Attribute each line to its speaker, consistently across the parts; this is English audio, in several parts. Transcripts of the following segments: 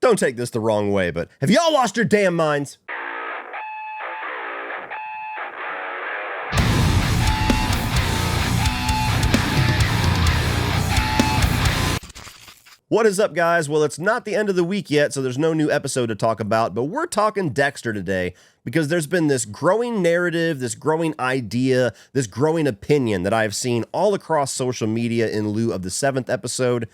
Speaker 1: don't take this the wrong way, but have y'all lost your damn minds? What is up, guys? Well, it's not the end of the week yet, so there's no new episode to talk about, but we're talking Dexter today because there's been this growing narrative, this growing idea, this growing opinion that I've seen all across social media in lieu of the 7th episode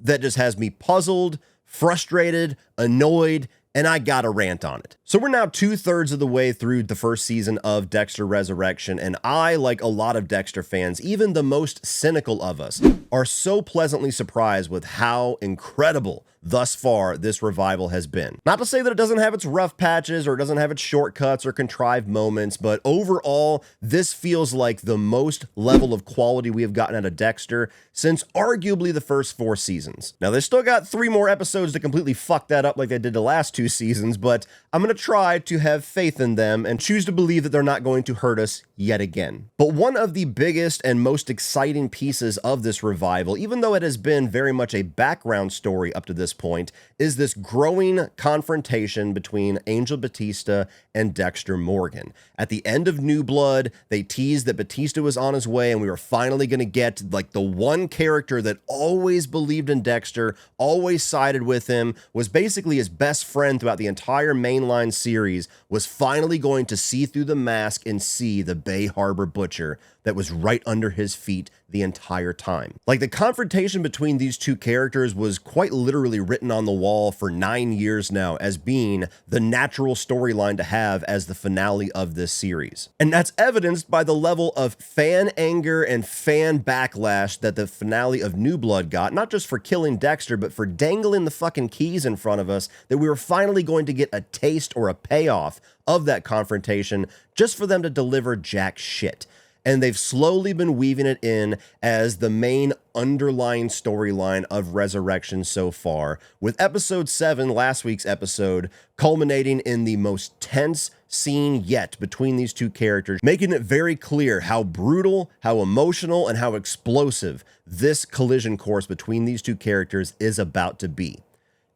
Speaker 1: that just has me puzzled, frustrated, annoyed, and I got a rant on it. So we're now 2/3 of the way through the first season of Dexter Resurrection, and I, like a lot of Dexter fans, even the most cynical of us, are so pleasantly surprised with how incredible thus far this revival has been. Not to say that it doesn't have its rough patches or it doesn't have its shortcuts or contrived moments, but overall, this feels like the most level of quality we have gotten out of Dexter since arguably the first 4 seasons. Now, they still got 3 more episodes to completely fuck that up like they did the last 2 seasons, but I'm going to try to have faith in them and choose to believe that they're not going to hurt us yet again. But one of the biggest and most exciting pieces of this revival, even though it has been very much a background story up to this point, is this growing confrontation between Angel Batista and Dexter Morgan. At the end of New Blood, they teased that Batista was on his way and we were finally going to get like the one character that always believed in Dexter, always sided with him, was basically his best friend throughout the entire mainline series, was finally going to see through the mask and see the Bay Harbor Butcher that was right under his feet the entire time. Like, the confrontation between these two characters was quite literally written on the wall for 9 years now as being the natural storyline to have as the finale of this series. And that's evidenced by the level of fan anger and fan backlash that the finale of New Blood got, not just for killing Dexter, but for dangling the fucking keys in front of us, that we were finally going to get a taste or a payoff of that confrontation just for them to deliver jack shit. And they've slowly been weaving it in as the main underlying storyline of Resurrection so far, with episode 7, last week's episode, culminating in the most tense scene yet between these two characters, making it very clear how brutal, how emotional, and how explosive this collision course between these two characters is about to be.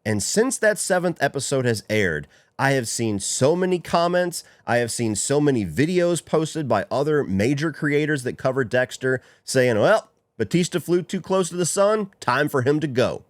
Speaker 1: And since that 7th episode has aired, I have seen so many comments, I have seen so many videos posted by other major creators that cover Dexter saying, well, Batista flew too close to the sun, time for him to go.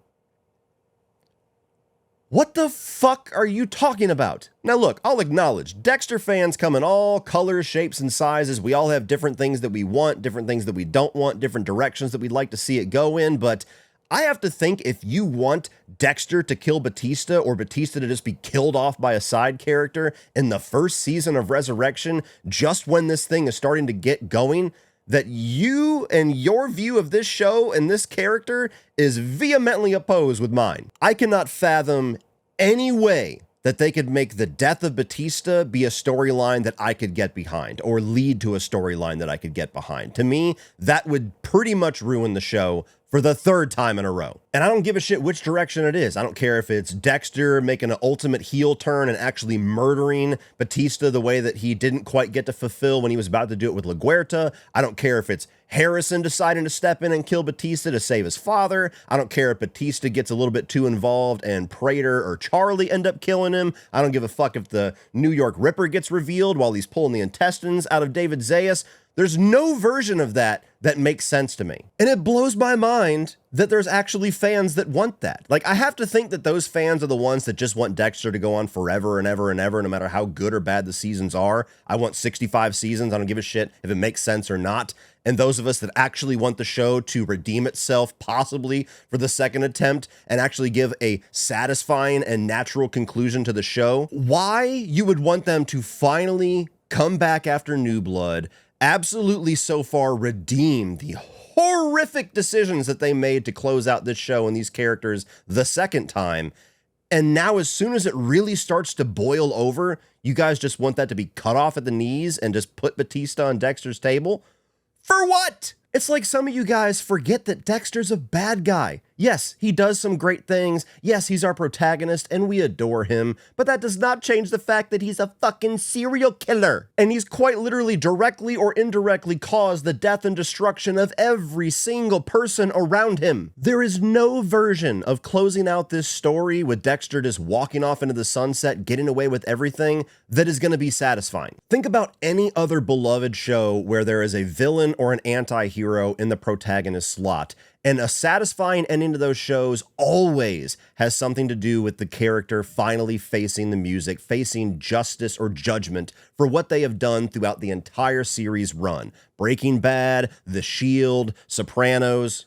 Speaker 1: What the fuck are you talking about? Now look, I'll acknowledge, Dexter fans come in all colors, shapes, and sizes. We all have different things that we want, different things that we don't want, different directions that we'd like to see it go in, but I have to think if you want Dexter to kill Batista or Batista to just be killed off by a side character in the first season of Resurrection, just when this thing is starting to get going, that you and your view of this show and this character is vehemently opposed with mine. I cannot fathom any way that they could make the death of Batista be a storyline that I could get behind or lead to a storyline that I could get behind. To me, that would pretty much ruin the show for the 3rd time in a row. And I don't give a shit which direction it is. I don't care if it's Dexter making an ultimate heel turn and actually murdering Batista the way that he didn't quite get to fulfill when he was about to do it with LaGuerta. I don't care if it's Harrison deciding to step in and kill Batista to save his father. I don't care if Batista gets a little bit too involved and Prater or Charlie end up killing him. I don't give a fuck if the New York Ripper gets revealed while he's pulling the intestines out of David Zayas. There's no version of that that makes sense to me. And it blows my mind that there's actually fans that want that. Like, I have to think that those fans are the ones that just want Dexter to go on forever and ever and ever, no matter how good or bad the seasons are. I want 65 seasons. I don't give a shit if it makes sense or not. And those of us that actually want the show to redeem itself, possibly for the 2nd attempt, and actually give a satisfying and natural conclusion to the show, why you would want them to finally come back after New Blood, absolutely so far redeem the horrific decisions that they made to close out this show and these characters the 2nd time. And now, as soon as it really starts to boil over, you guys just want that to be cut off at the knees and just put Batista on Dexter's table? For what? It's like some of you guys forget that Dexter's a bad guy. Yes, he does some great things. Yes, he's our protagonist and we adore him, but that does not change the fact that he's a fucking serial killer. And he's quite literally directly or indirectly caused the death and destruction of every single person around him. There is no version of closing out this story with Dexter just walking off into the sunset, getting away with everything, that is going to be satisfying. Think about any other beloved show where there is a villain or an anti-hero in the protagonist slot. And a satisfying ending to those shows always has something to do with the character finally facing the music, facing justice or judgment for what they have done throughout the entire series run. Breaking Bad, The Shield, Sopranos.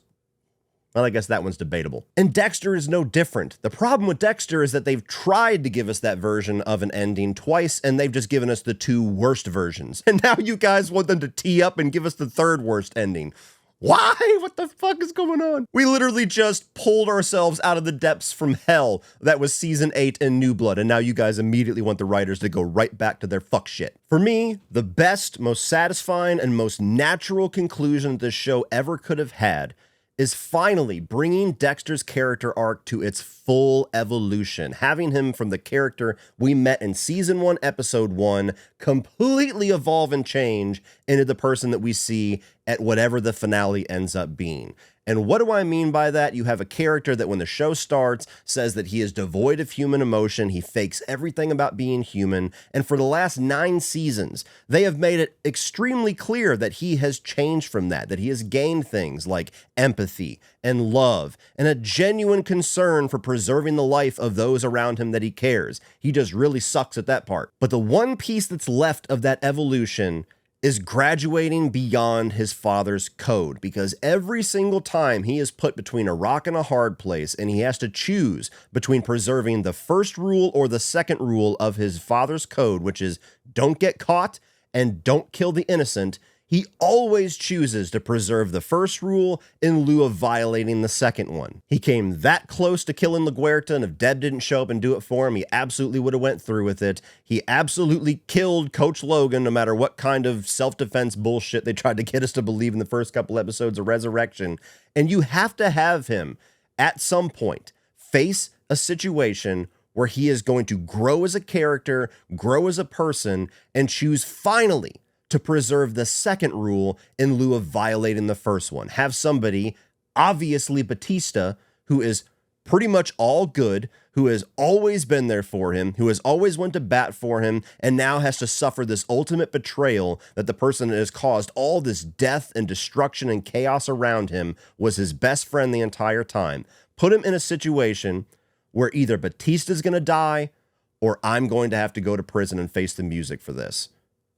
Speaker 1: Well, I guess that one's debatable. And Dexter is no different. The problem with Dexter is that they've tried to give us that version of an ending twice, and they've just given us the two worst versions. And now you guys want them to tee up and give us the third worst ending. Why? What the fuck is going on? We literally just pulled ourselves out of the depths from hell. That was season 8 in New Blood, and now you guys immediately want the writers to go right back to their fuck shit. For me, the best, most satisfying, and most natural conclusion this show ever could have had is finally bringing Dexter's character arc to its full evolution, having him from the character we met in season 1, episode 1, completely evolve and change into the person that we see at whatever the finale ends up being. And what do I mean by that? You have a character that when the show starts says that he is devoid of human emotion, he fakes everything about being human, and for the last 9 seasons, they have made it extremely clear that he has changed from that he has gained things like empathy and love and a genuine concern for preserving the life of those around him that he cares. He just really sucks at that part. But the one piece that's left of that evolution is graduating beyond his father's code, because every single time he is put between a rock and a hard place and he has to choose between preserving the first rule or the second rule of his father's code, which is don't get caught and don't kill the innocent, he always chooses to preserve the first rule in lieu of violating the second one. He came that close to killing LaGuerta, and if Deb didn't show up and do it for him, he absolutely would have went through with it. He absolutely killed Coach Logan, no matter what kind of self-defense bullshit they tried to get us to believe in the first couple episodes of Resurrection. And you have to have him, at some point, face a situation where he is going to grow as a character, grow as a person, and choose finally to preserve the second rule in lieu of violating the first one. Have somebody, obviously Batista, who is pretty much all good, who has always been there for him, who has always went to bat for him, and now has to suffer this ultimate betrayal that the person that has caused all this death and destruction and chaos around him was his best friend the entire time. Put him in a situation where either Batista's going to die or I'm going to have to go to prison and face the music for this.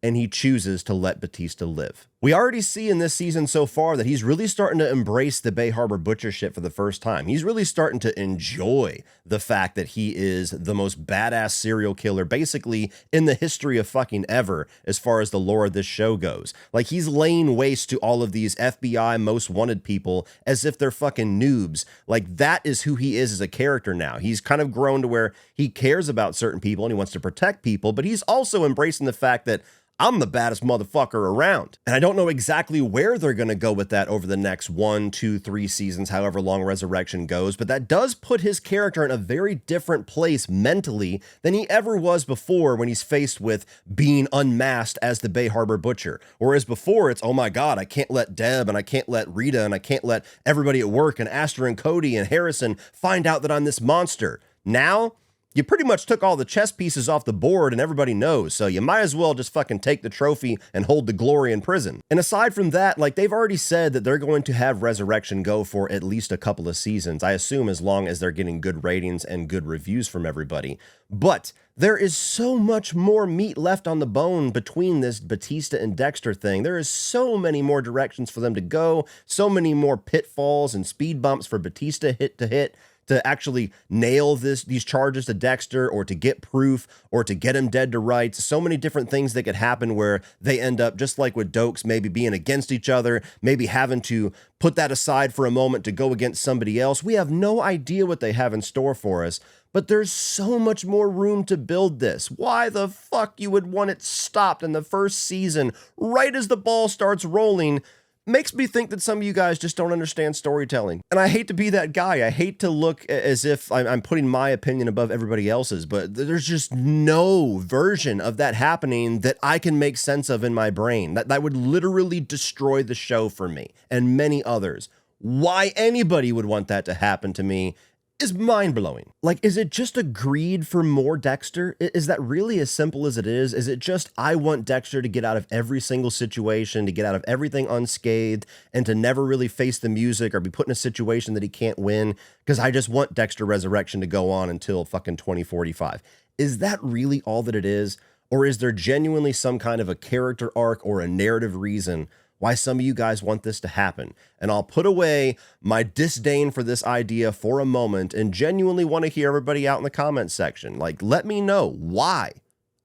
Speaker 1: And he chooses to let Batista live. We already see in this season so far that he's really starting to embrace the Bay Harbor butcher shit for the first time. He's really starting to enjoy the fact that he is the most badass serial killer basically in the history of fucking ever as far as the lore of this show goes. Like, he's laying waste to all of these FBI most wanted people as if they're fucking noobs. Like, that is who he is as a character now. He's kind of grown to where he cares about certain people and he wants to protect people, but he's also embracing the fact that I'm the baddest motherfucker around. And I don't know exactly where they're going to go with that over the next 1, 2, 3 seasons, however long Resurrection goes, but that does put his character in a very different place mentally than he ever was before when he's faced with being unmasked as the Bay Harbor Butcher. Whereas before it's, oh my God, I can't let Deb and I can't let Rita and I can't let everybody at work and Astor and Cody and Harrison find out that I'm this monster. Now, you pretty much took all the chess pieces off the board and everybody knows, so you might as well just fucking take the trophy and hold the glory in prison. And aside from that, like, they've already said that they're going to have Resurrection go for at least a couple of seasons, I assume as long as they're getting good ratings and good reviews from everybody. But there is so much more meat left on the bone between this Batista and Dexter thing. There is so many more directions for them to go, so many more pitfalls and speed bumps for Batista to hit to actually nail these charges to Dexter, or to get proof, or to get him dead to rights. So many different things that could happen where they end up, just like with Dokes, maybe being against each other, maybe having to put that aside for a moment to go against somebody else. We have no idea what they have in store for us, but there's so much more room to build this. Why the fuck you would want it stopped in the first season, right as the ball starts rolling, makes me think that some of you guys just don't understand storytelling. And I hate to be that guy. I hate to look as if I'm putting my opinion above everybody else's, but there's just no version of that happening that I can make sense of in my brain. That would literally destroy the show for me and many others. Why anybody would want that to happen to me is mind-blowing. Like, is it just a greed for more Dexter? Is that really as simple as it is? Is it just, I want Dexter to get out of every single situation, to get out of everything unscathed, and to never really face the music or be put in a situation that he can't win, because I just want Dexter Resurrection to go on until fucking 2045? Is that really all that it is? Or is there genuinely some kind of a character arc or a narrative reason why some of you guys want this to happen? And I'll put away my disdain for this idea for a moment and genuinely want to hear everybody out in the comments section. Like, let me know why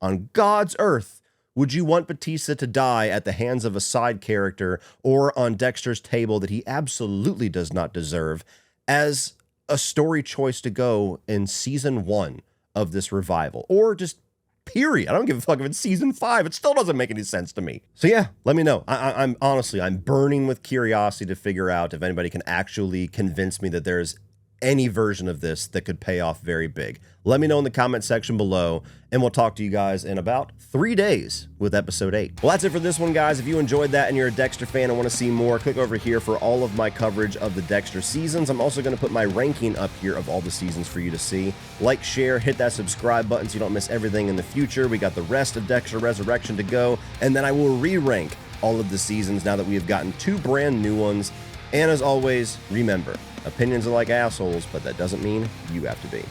Speaker 1: on God's earth would you want Batista to die at the hands of a side character or on Dexter's table that he absolutely does not deserve as a story choice to go in season 1 of this revival, or just period. I don't give a fuck if it's season 5. It still doesn't make any sense to me. So yeah, let me know. I'm honestly, I'm burning with curiosity to figure out if anybody can actually convince me that there's any version of this that could pay off very big. Let me know in the comment section below, and we'll talk to you guys in about 3 days with episode 8. Well, that's it for this one, guys. If you enjoyed that and you're a Dexter fan and want to see more, click over here for all of my coverage of the Dexter seasons. I'm also going to put my ranking up here of all the seasons for you to see. Like, share, hit that subscribe button so you don't miss everything in the future. We got the rest of Dexter Resurrection to go, and then I will re-rank all of the seasons now that we have gotten 2 brand new ones. And as always, remember, opinions are like assholes, but that doesn't mean you have to be.